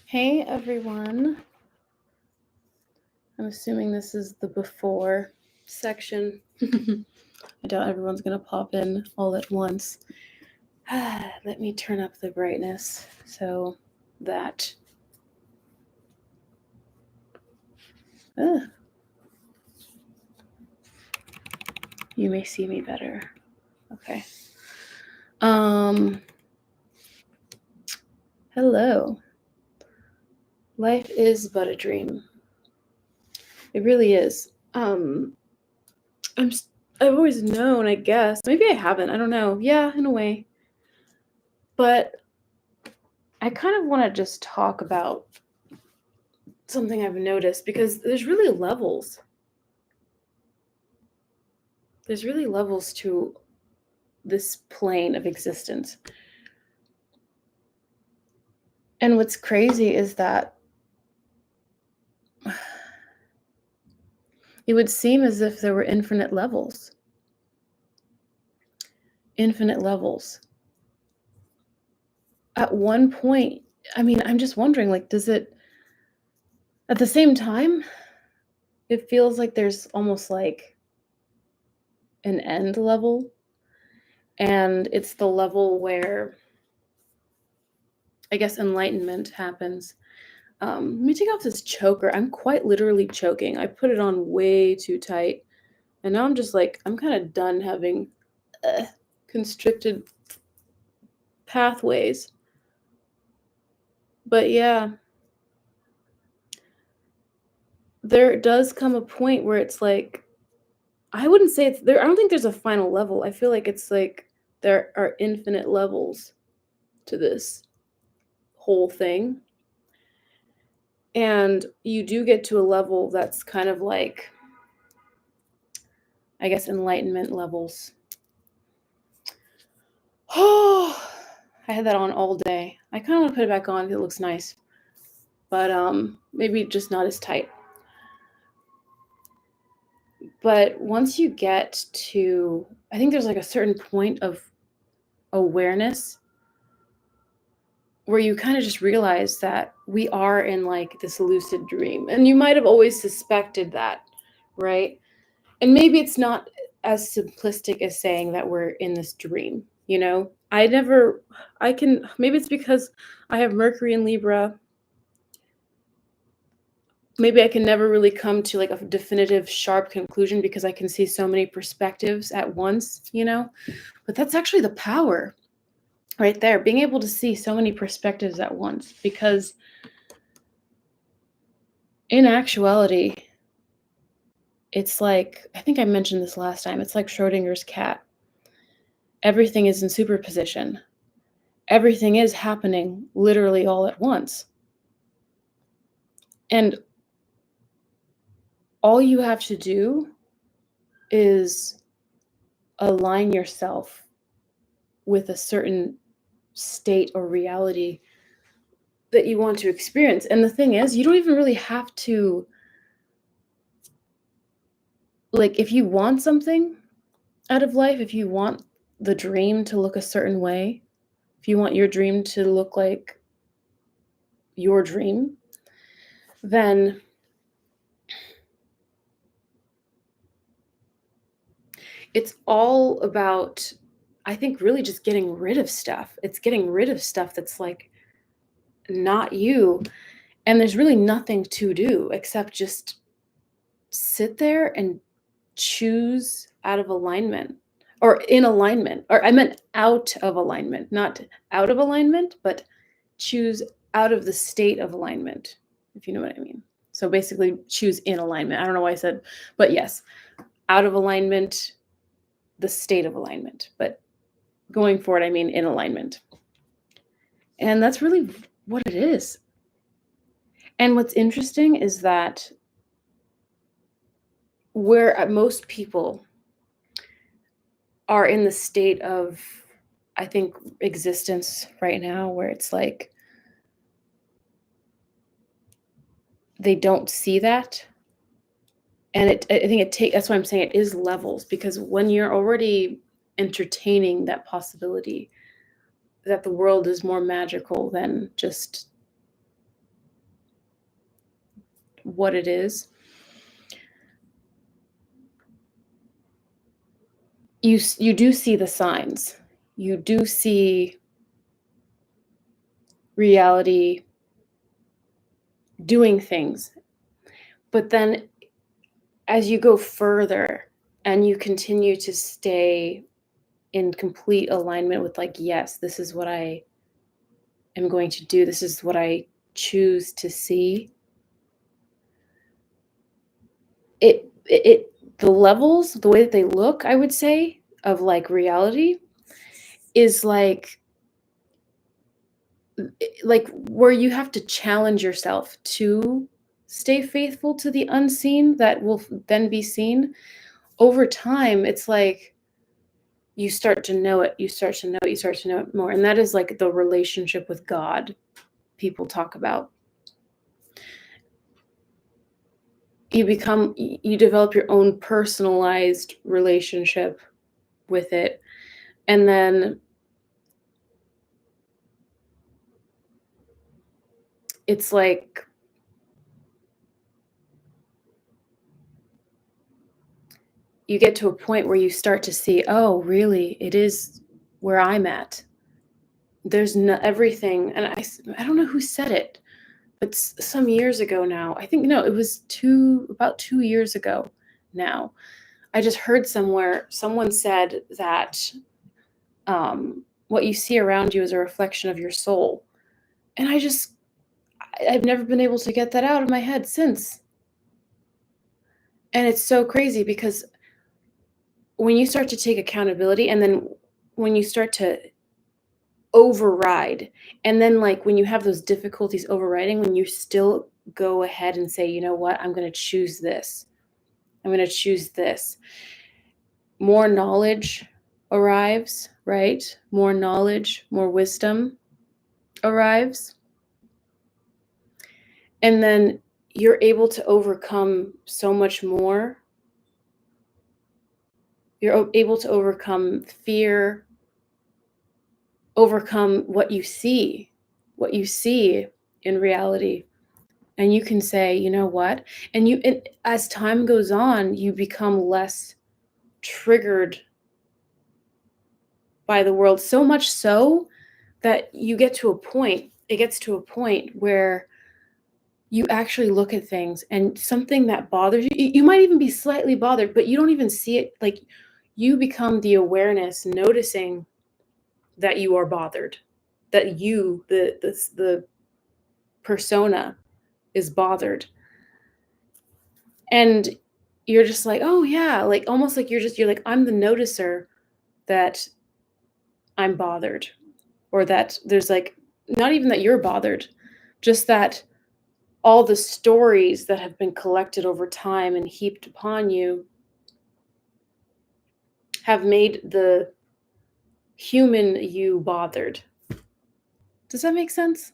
Hey everyone. I'm assuming this is the before section. I doubt everyone's going to pop in all at once. Let me turn up the brightness so that. You may see me better. Okay. Hello. Life is but a dream. It really is. I've always known, I guess. Maybe I haven't. I don't know. Yeah, in a way. But I kind of want to just talk about something I've noticed because there's really levels. There's really levels to this plane of existence. And what's crazy is that it would seem as if there were infinite levels. Infinite levels. At one point, I mean, I'm just wondering, like, does it, at the same time, it feels like there's almost like an end level. And it's the level where, I guess, enlightenment happens. Let me take off this choker. I'm quite literally choking. I put it on way too tight. And now I'm just like, I'm kind of done having constricted pathways. But yeah, there does come a point where it's like, I wouldn't say it's there. I don't think there's a final level. I feel like it's like there are infinite levels to this whole thing. And you do get to a level that's kind of like, I guess, enlightenment levels. Oh, I had that on all day. I kind of want to put it back on because it looks nice. But maybe just not as tight. But once you get to, I think there's like a certain point of awareness where you kind of just realize that we are in like this lucid dream. And you might have always suspected that, right? And maybe it's not as simplistic as saying that we're in this dream, you know? Maybe it's because I have Mercury in Libra. Maybe I can never really come to like a definitive, sharp conclusion because I can see so many perspectives at once, you know? But that's actually the power right there, being able to see so many perspectives at once. Because in actuality, it's like, I think I mentioned this last time, it's like Schrodinger's cat. Everything is in superposition. Everything is happening literally all at once. And all you have to do is align yourself with a certain state or reality that you want to experience. And the thing is, you don't even really have to, like, if you want something out of life, if you want the dream to look a certain way, if you want your dream to look like your dream, then it's all about, I think, really just getting rid of stuff. It's getting rid of stuff that's like not you. And there's really nothing to do except just sit there and choose out of alignment or in alignment. Or I meant out of alignment, not out of alignment, but choose out of the state of alignment, if you know what I mean. So basically, choose in alignment. I don't know why I said, but yes, out of alignment, the state of alignment. But going forward, I mean in alignment. And that's really what it is. And what's interesting is that where most people are in the state of, I think, existence right now, where it's like they don't see that. And I think that's why I'm saying it is levels, because when you're already entertaining that possibility that the world is more magical than just what it is, you do see the signs. You do see reality doing things. But then as you go further and you continue to stay in complete alignment with like, yes, this is what I am going to do. This is what I choose to see. The levels, the way that they look, I would say, of like reality is like where you have to challenge yourself to stay faithful to the unseen that will then be seen. Over time, it's like you start to know it, you start to know it, you start to know it more. And that is like the relationship with God people talk about. You develop your own personalized relationship with it. And then it's like you get to a point where you start to see, oh, really, it is where I'm at. There's no everything, and I don't know who said it, but some years ago now. I think no, it was about 2 years ago now. I just heard somewhere someone said that what you see around you is a reflection of your soul, and I've never been able to get that out of my head since. And it's so crazy because when you start to take accountability, and then when you start to override, and then like when you have those difficulties overriding, when you still go ahead and say, you know what, I'm going to choose this, I'm going to choose this, more knowledge arrives, right? More knowledge, more wisdom arrives, and then you're able to overcome so much more. You're able to overcome fear, overcome what you see in reality. And you can say, you know what? And as time goes on, you become less triggered by the world, so much so that it gets to a point where you actually look at things and something that bothers you might even be slightly bothered, but you don't even see it. Like you become the awareness, noticing that you are bothered, that the persona is bothered. And you're just like, oh yeah, like almost like you're like, I'm the noticer that I'm bothered, or that there's like, not even that you're bothered, just that all the stories that have been collected over time and heaped upon you have made the human you bothered. Does that make sense?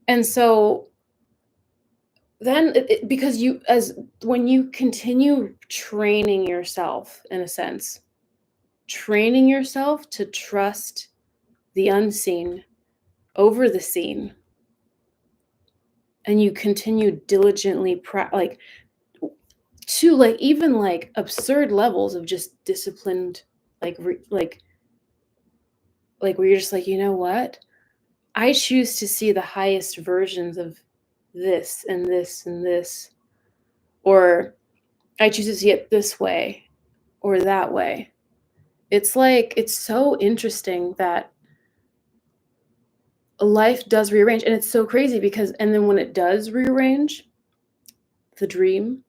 And so then because when you continue training yourself, in a sense, training yourself to trust the unseen over the seen, and you continue diligently like to like even like absurd levels of just disciplined, like like where you're just like, you know what, I choose to see the highest versions of this and this and this, or I choose to see it this way or that way. It's like, it's so interesting that life does rearrange. And it's so crazy because, and then when it does rearrange the dream,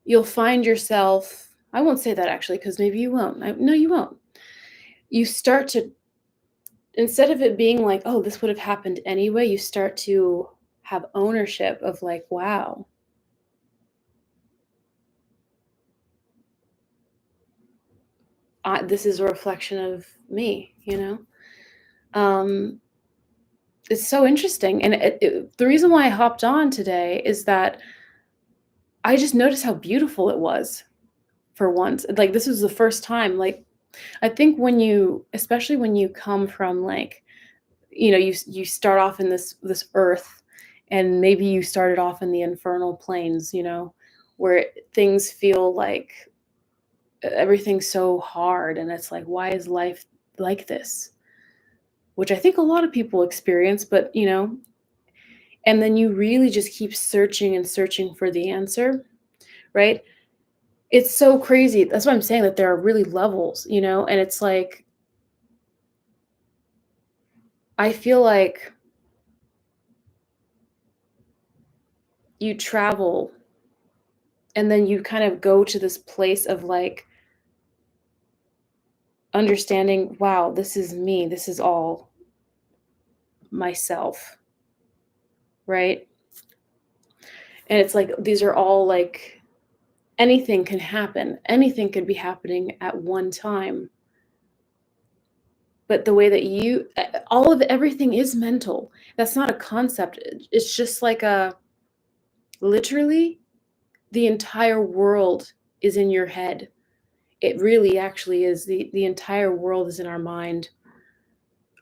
you'll find yourself, I won't say that actually, because maybe you won't. No, you won't. You start to, instead of it being like, oh, this would have happened anyway, you start to have ownership of like, wow, this is a reflection of me, you know? It's so interesting. And the reason why I hopped on today is that I just noticed how beautiful it was for once. Like, this was the first time, like, I think especially when you come from like, you know, you start off in this earth, and maybe you started off in the infernal planes, where things feel like everything's so hard, and it's like, why is life like this? Which I think a lot of people experience, but and then you really just keep searching and searching for the answer, right? It's so crazy. That's what I'm saying, that there are really levels, and it's like, I feel like you travel and then you kind of go to this place of like understanding, wow, this is me. This is all myself, right? And it's like these are all like anything can happen. Anything could be happening at one time. But the way that all of everything is mental. That's not a concept. It's just like literally the entire world is in your head. It really actually is. The entire world is in our mind.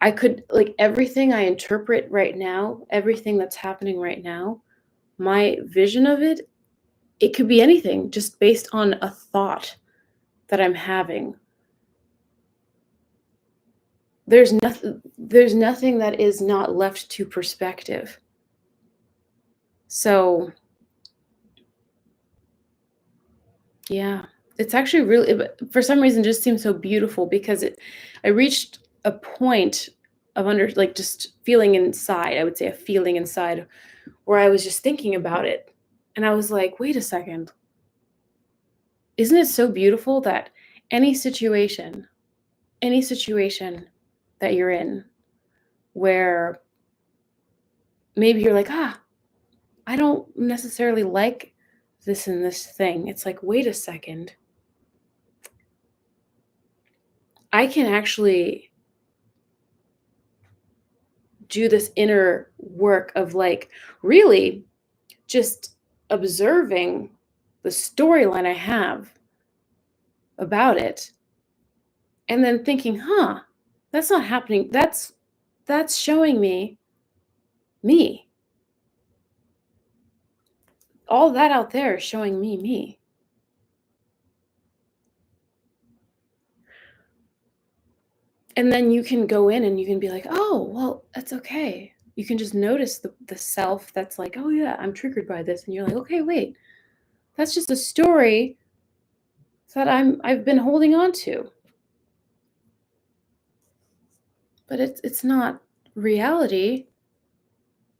I could, like, everything I interpret right now, everything that's happening right now, my vision of it, it could be anything just based on a thought that I'm having. There's nothing that is not left to perspective. So, yeah, it's actually for some reason just seems so beautiful because I reached a point of like just feeling inside, I would say a feeling inside where I was just thinking about it. And I was like, wait a second. Isn't it so beautiful that any situation, any situation that you're in where maybe you're like, I don't necessarily like this and this thing. It's like, wait a second. I can actually do this inner work of like really just observing the storyline I have about it and then thinking, that's not happening. That's showing me. All that out there is showing me. And then you can go in and you can be like, oh, well, that's okay. You can just notice the self that's like, oh yeah, I'm triggered by this. And you're like, okay, wait, that's just a story that I've been holding on to. But it's not reality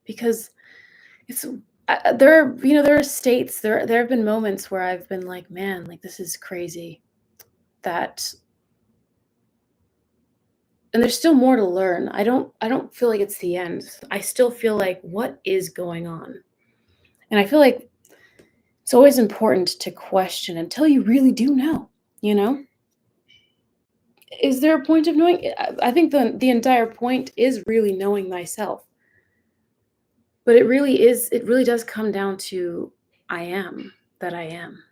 because it's there are states, there have been moments where I've been like, man, like this is crazy, that and there's still more to learn. I don't feel like it's the end. I still feel like, what is going on? And I feel like it's always important to question until you really do know, you know? Is there a point of knowing? I think the entire point is really knowing thyself. But it really does come down to, I am that I am.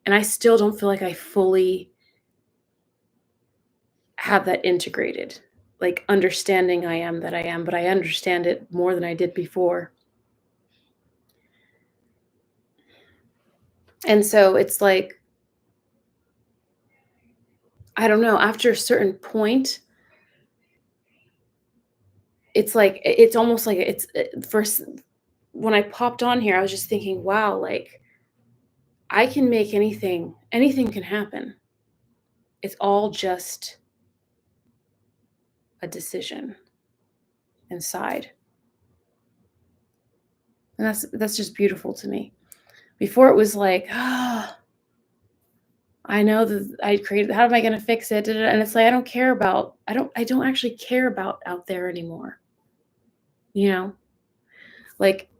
And I still don't feel like I fully have that integrated. Like understanding I am that I am, but I understand it more than I did before. And so it's like, I don't know, after a certain point, it's like it's almost like first when I popped on here, I was just thinking, wow, like I can make anything can happen. It's all just a decision inside. And that's just beautiful to me. Before it was like, I know that I created, how am I going to fix it? And it's like, I don't actually care about out there anymore. You know, like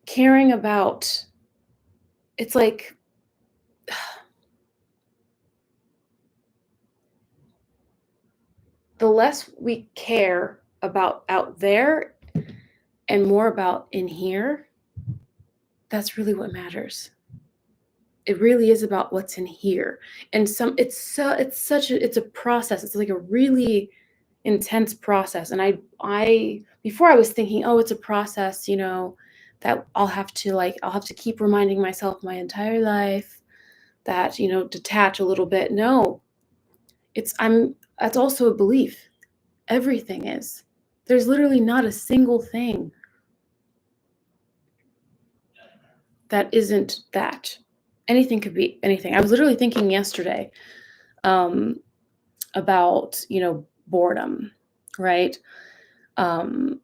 caring about, it's like, the less we care about out there and more about in here, that's really what matters. It really is about what's in here. And it's a process. It's like a really intense process. And I before I was thinking, oh, it's a process, that I'll have to keep reminding myself my entire life that, detach a little bit. No, that's also a belief. Everything is. There's literally not a single thing that isn't that. Anything could be anything. I was literally thinking yesterday um, about, boredom, right? Um,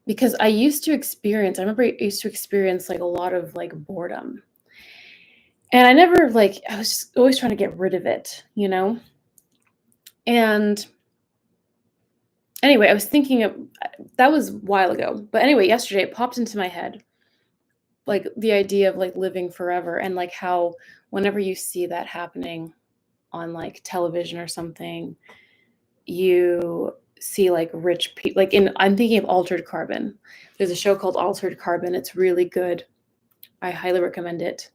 because I remember I used to experience like a lot of like boredom. And I never like, I was just always trying to get rid of it, And anyway, I was thinking of that was a while ago. But anyway, yesterday it popped into my head like the idea of like living forever and like how whenever you see that happening on like television or something, you see like rich people like in I'm thinking of Altered Carbon. There's a show called Altered Carbon. It's really good. I highly recommend it.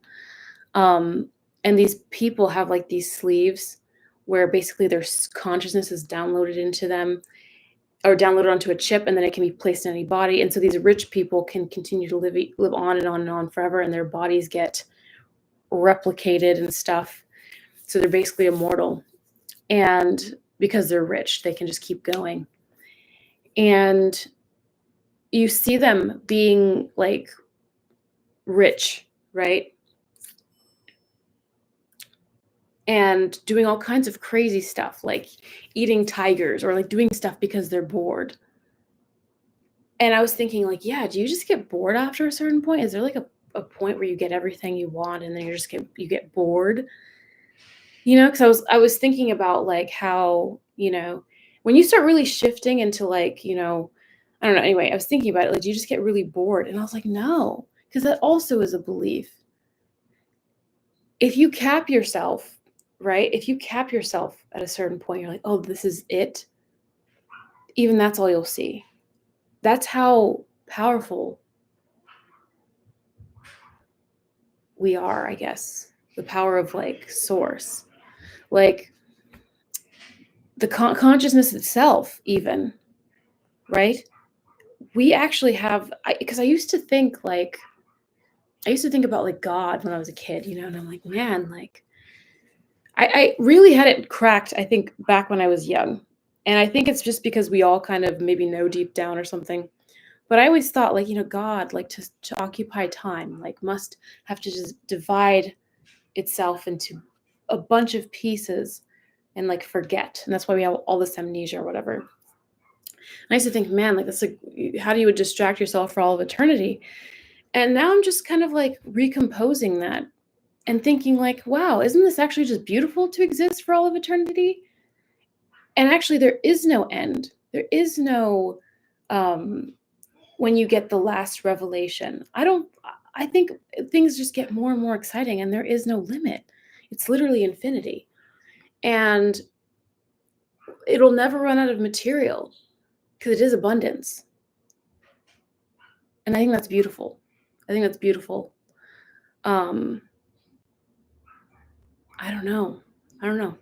Um and these people have like these sleeves where basically their consciousness is downloaded into them or downloaded onto a chip and then it can be placed in any body. And so these rich people can continue to live on and on and on forever and their bodies get replicated and stuff. So they're basically immortal. And because they're rich, they can just keep going. And you see them being like rich, right? And doing all kinds of crazy stuff, like eating tigers or like doing stuff because they're bored. And I was thinking, like, yeah, do you just get bored after a certain point? Is there like a point where you get everything you want and then you get bored? Because I was thinking about like how, when you start really shifting into like, I don't know. Anyway, I was thinking about it. Like, do you just get really bored? And I was like, no, because that also is a belief. If you cap yourself, right? If you cap yourself at a certain point, you're like, oh, this is it. Even that's all you'll see. That's how powerful we are, I guess. The power of like source, like the consciousness itself, even, right? We actually have, because I used to think like, I used to think about like God when I was a kid, and I'm like, man, like, I really had it cracked, I think, back when I was young. And I think it's just because we all kind of maybe know deep down or something. But I always thought, like, God, like to occupy time, like, must have to just divide itself into a bunch of pieces and like forget. And that's why we have all this amnesia or whatever. And I used to think, man, like, that's like, how do you distract yourself for all of eternity? And now I'm just kind of like recomposing that and thinking like, wow, isn't this actually just beautiful to exist for all of eternity? And actually there is no end. There is no when you get the last revelation. I think things just get more and more exciting and there is no limit. It's literally infinity. And it'll never run out of material because it is abundance. And I think that's beautiful. I think that's beautiful. Um I don't know. I don't know.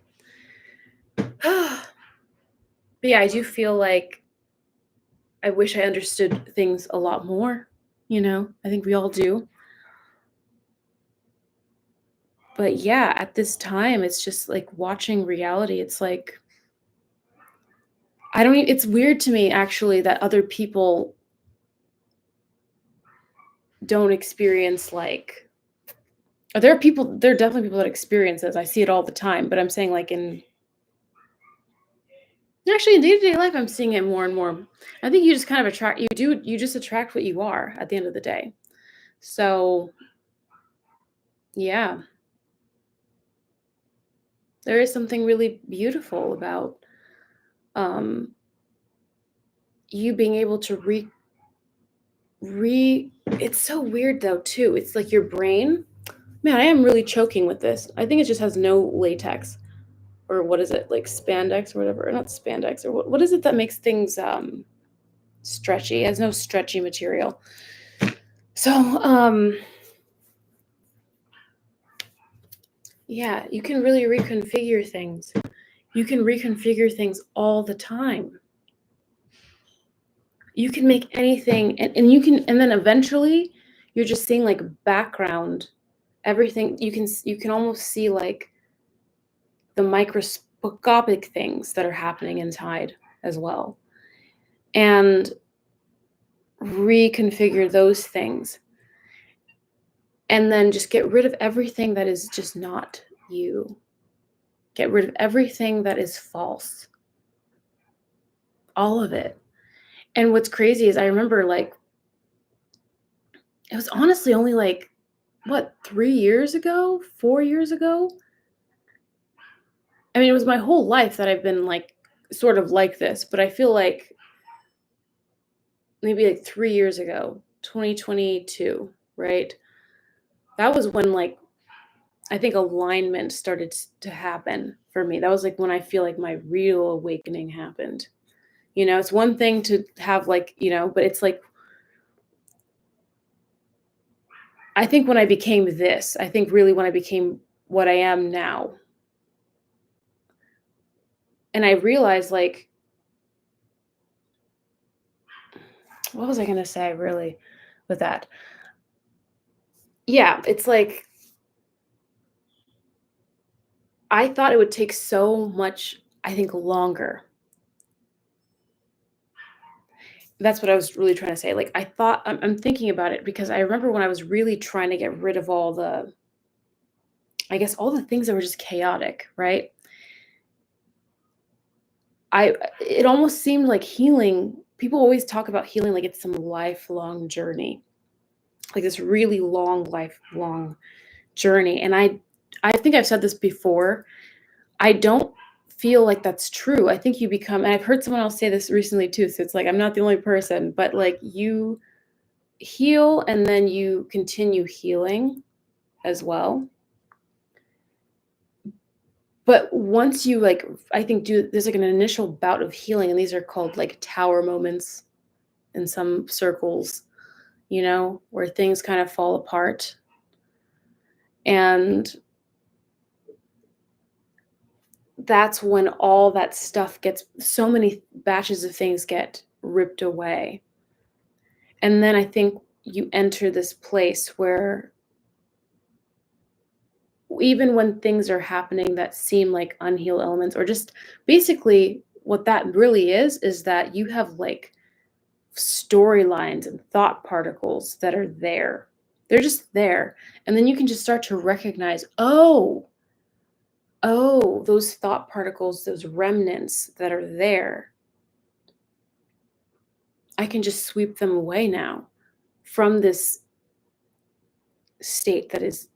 But yeah, I do feel like I wish I understood things a lot more, I think we all do. But yeah, at this time, it's just like watching reality. It's like, I don't, it's weird to me actually that other people don't experience like, there are definitely people that experience this. I see it all the time, but I'm saying like actually in day-to-day life, I'm seeing it more and more. I think you just kind of you just attract what you are at the end of the day. So yeah, there is something really beautiful about um, you being able to it's so weird though too. It's like your brain. Man, I am really choking with this. I think it just has no latex or what is it like spandex or whatever? Or not spandex or what is it that makes things stretchy? It has no stretchy material. So yeah, you can really reconfigure things. You can reconfigure things all the time. You can make anything, and you can, and then eventually you're just seeing like background, everything. You can almost see like the microscopic things that are happening inside as well, and reconfigure those things, and then just get rid of everything that is just not you. Get rid of everything that is false. All of it. And what's crazy is I remember like it was honestly only like what, 3 years ago, 4 years ago? I mean, it was my whole life that I've been like sort of like this, but I feel like maybe like 3 years ago, 2022, right? That was when like I think alignment started to happen for me. That was like when I feel like my real awakening happened. You know, it's one thing to have like, you know, but it's like I think when I became this, I think really when I became what I am now. And I realized like what was I going to say really with that? Yeah, it's like I thought it would take so much, I think, longer. That's what I was really trying to say. Like, I thought I'm thinking about it because I remember when I was really trying to get rid of all the, I guess, all the things that were just chaotic, right? It almost seemed like healing. People always talk about healing like it's some lifelong journey, like this really long, lifelong journey. And I think I've said this before. I don't feel like that's true. I think you become, and I've heard someone else say this recently too. So it's like I'm not the only person, but like you heal and then you continue healing as well. But once you like, I think there's like an initial bout of healing, and these are called like tower moments in some circles, you know, where things kind of fall apart. And that's when all that stuff gets, so many batches of things get ripped away. And then I think you enter this place where even when things are happening that seem like unhealed elements, or just basically what that really is that you have like storylines and thought particles that are there. They're just there. And then you can just start to recognize, oh, those thought particles, those remnants that are there, I can just sweep them away now from this state that is,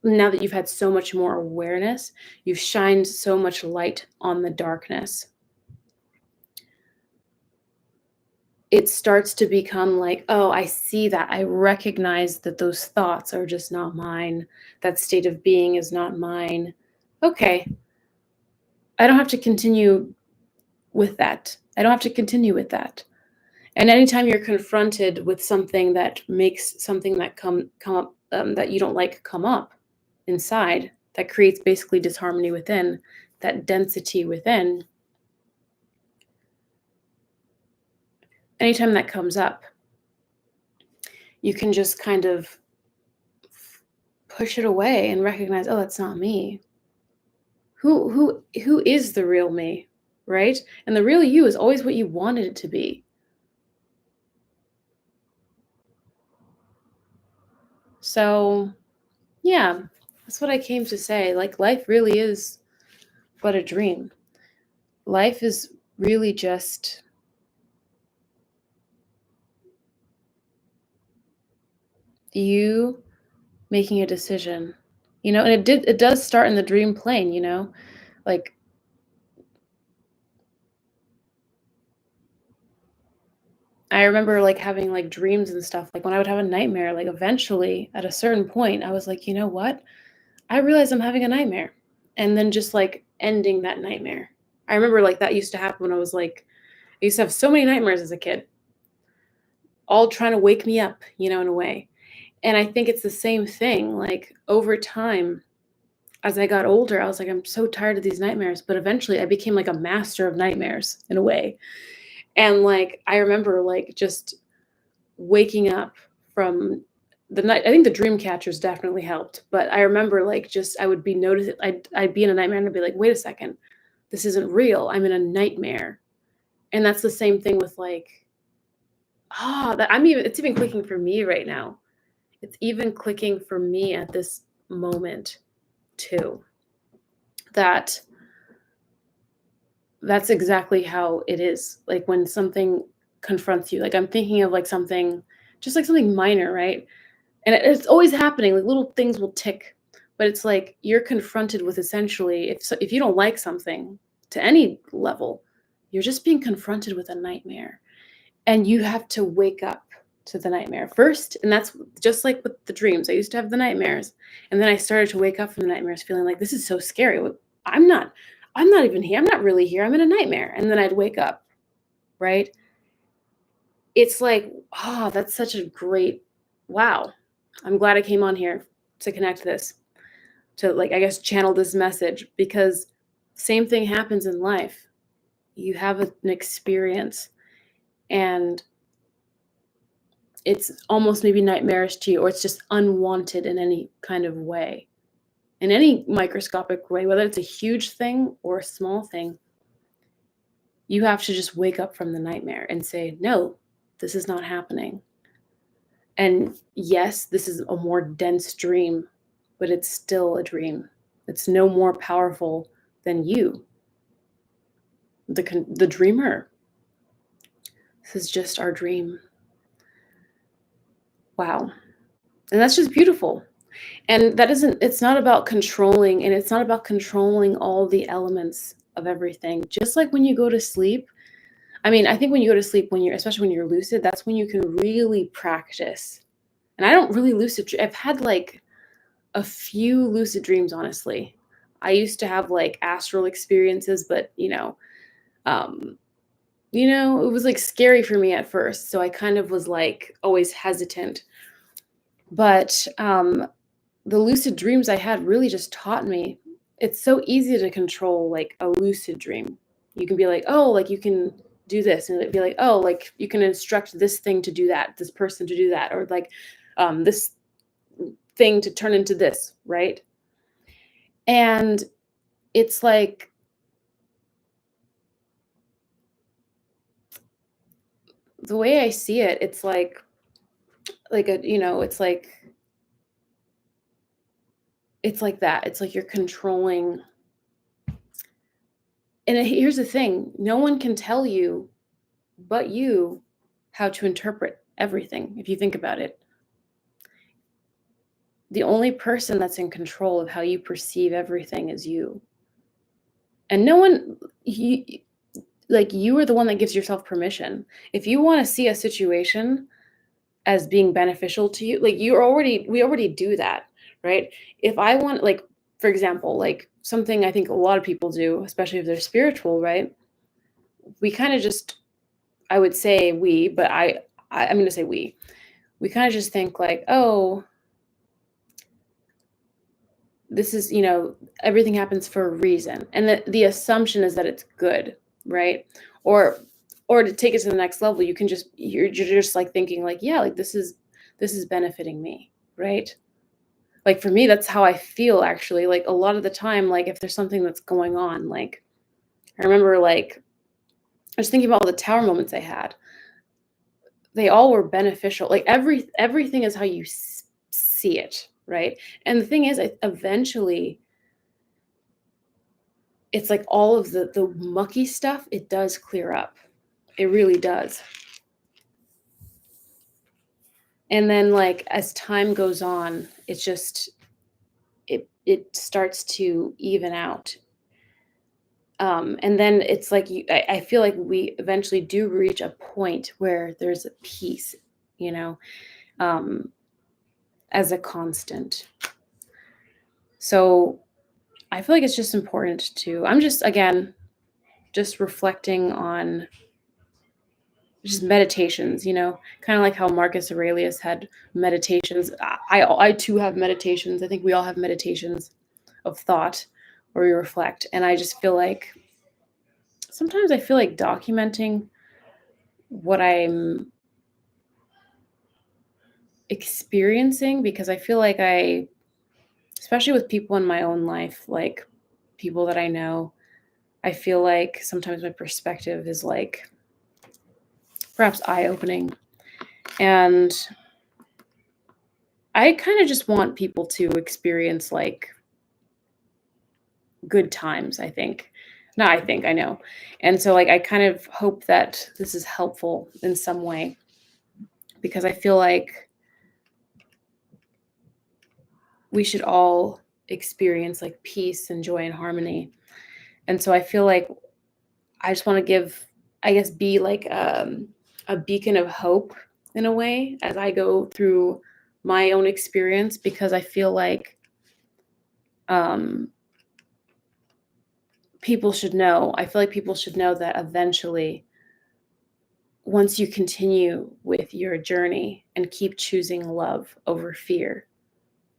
now that you've had so much more awareness, you've shined so much light on the darkness. It starts to become like, oh, I see that. I recognize that those thoughts are just not mine. That state of being is not mine. Okay. I don't have to continue with that. I don't have to continue with that. And anytime you're confronted with something that makes something that come up that you don't like come up inside, that creates basically disharmony within, that density within, anytime that comes up, you can just kind of push it away and recognize, oh, that's not me. Who is the real me, right? And the real you is always what you wanted it to be. So, yeah, that's what I came to say. Like life really is but a dream. Life is really just you making a decision. You know, and it does start in the dream plane, you know? Like I remember like having like dreams and stuff. Like when I would have a nightmare, like eventually at a certain point, I was like, you know what? I realize I'm having a nightmare. And then just like ending that nightmare. I remember like that used to happen when I was like, I used to have so many nightmares as a kid, all trying to wake me up, you know, in a way. And I think it's the same thing. Like over time, as I got older, I was like, I'm so tired of these nightmares. But eventually I became like a master of nightmares in a way. And like I remember like just waking up from the night. I think the dream catchers definitely helped, but I remember like just I would be noticing I'd be in a nightmare and I'd be like, wait a second, this isn't real. I'm in a nightmare. And that's the same thing with like, that I'm even it's even clicking for me right now. It's even clicking for me at this moment too. That that's exactly how it is. Like when something confronts you. Like I'm thinking of like something just like something minor, right? And it's always happening. Like little things will tick, but it's like you're confronted with essentially if you don't like something to any level, you're just being confronted with a nightmare. And you have to wake up to the nightmare first, and that's just like with the dreams. I used to have the nightmares, and then I started to wake up from the nightmares feeling like this is so scary. I'm not I'm not even here. I'm not really here. I'm in a nightmare. And then I'd wake up, right? It's like, oh, that's such a great wow. I'm glad I came on here to connect this, to like I guess channel this message because same thing happens in life. You have an experience and it's almost maybe nightmarish to you or it's just unwanted in any kind of way. In any microscopic way, whether it's a huge thing or a small thing, you have to just wake up from the nightmare and say, "No, this is not happening." And yes, this is a more dense dream, but it's still a dream. It's no more powerful than you, the dreamer. This is just our dream. Wow. And that's just beautiful. And that isn't it's not about controlling and it's not about controlling all the elements of everything. Just like when you go to sleep, I mean, I think when you go to sleep when you're especially when you're lucid, that's when you can really practice. And I don't really I've had like a few lucid dreams honestly. I used to have like astral experiences, but um it was like scary for me at first. So I kind of was like always hesitant. But the lucid dreams I had really just taught me it's so easy to control like a lucid dream. You can be like, oh, like you can do this, and it'd be like, oh, like you can instruct this thing to do that, this person to do that, or like this thing to turn into this, right? And it's like the way I see it, it's like a it's like that. It's like you're controlling. And here's the thing: no one can tell you but you how to interpret everything, if you think about it. The only person that's in control of how you perceive everything is you. And no one, you, like, you are the one that gives yourself permission. If you want to see a situation as being beneficial to you, like, we already do that, right? If I want, like, for example, like something I think a lot of people do, especially if they're spiritual, right? We kind of just, I would say we, but I'm going to say we kind of just think like, oh, this is, everything happens for a reason. And the assumption is that it's good, right? Or or to take it to the next level, you're just like thinking like, yeah, like this is benefiting me, right? Like for me, that's how I feel actually. Like a lot of the time, like if there's something that's going on, like I remember like I was thinking about all the tower moments I had. They all were beneficial. Like everything is how you see it, right? And the thing is, eventually, it's like all of the mucky stuff, it does clear up. It really does. And then like as time goes on, it's just it starts to even out. And then it's like I feel like we eventually do reach a point where there's a peace, you know, um, as a constant. So I feel like it's just important to. I'm just again just reflecting on just meditations, kind of like how Marcus Aurelius had meditations. I too have meditations. I think we all have meditations of thought where we reflect. And I just feel like sometimes I feel like documenting what I'm experiencing, because I feel like especially with people in my own life, like people that I know, I feel like sometimes my perspective is like perhaps eye opening. And I kind of just want people to experience like good times, I think. Not I think, I know. And so like I kind of hope that this is helpful in some way, because I feel like we should all experience like peace and joy and harmony. And so I feel like I just want to give, I guess, be like a beacon of hope in a way as I go through my own experience, because I feel like um, people should know. I feel like people should know that eventually, once you continue with your journey and keep choosing love over fear,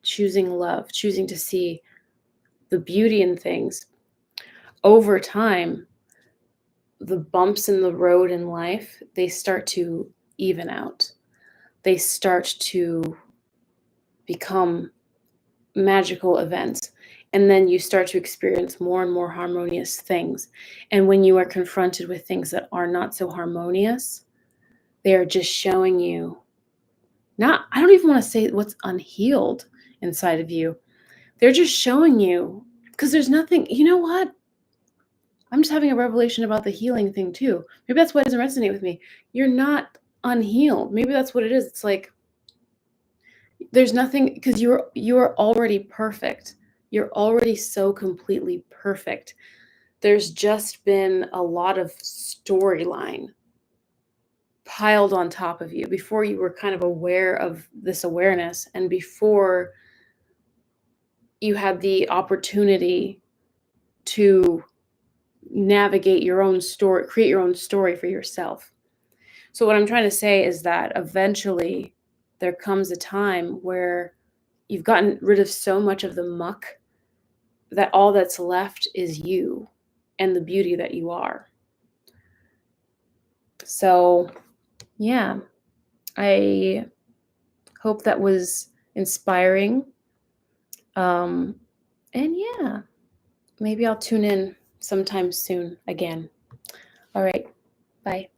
choosing love, choosing to see the beauty in things, over time, the bumps in the road in life, they start to even out. They start to become magical events. And then you start to experience more and more harmonious things. And when you are confronted with things that are not so harmonious, they are just showing you, not, I don't even want to say what's unhealed inside of you. They're just showing you, because there's nothing, you know what? I'm just having a revelation about the healing thing too. Maybe that's why it doesn't resonate with me. You're not unhealed. Maybe that's what it is. It's like there's nothing, because you're already perfect. You're already so completely perfect. There's just been a lot of storyline piled on top of you before you were kind of aware of this awareness, and before you had the opportunity to navigate your own story, create your own story for yourself. So what I'm trying to say is that eventually there comes a time where you've gotten rid of so much of the muck that all that's left is you and the beauty that you are. So, yeah, I hope that was inspiring. Um, and yeah, maybe I'll tune in sometime soon again. All right, bye.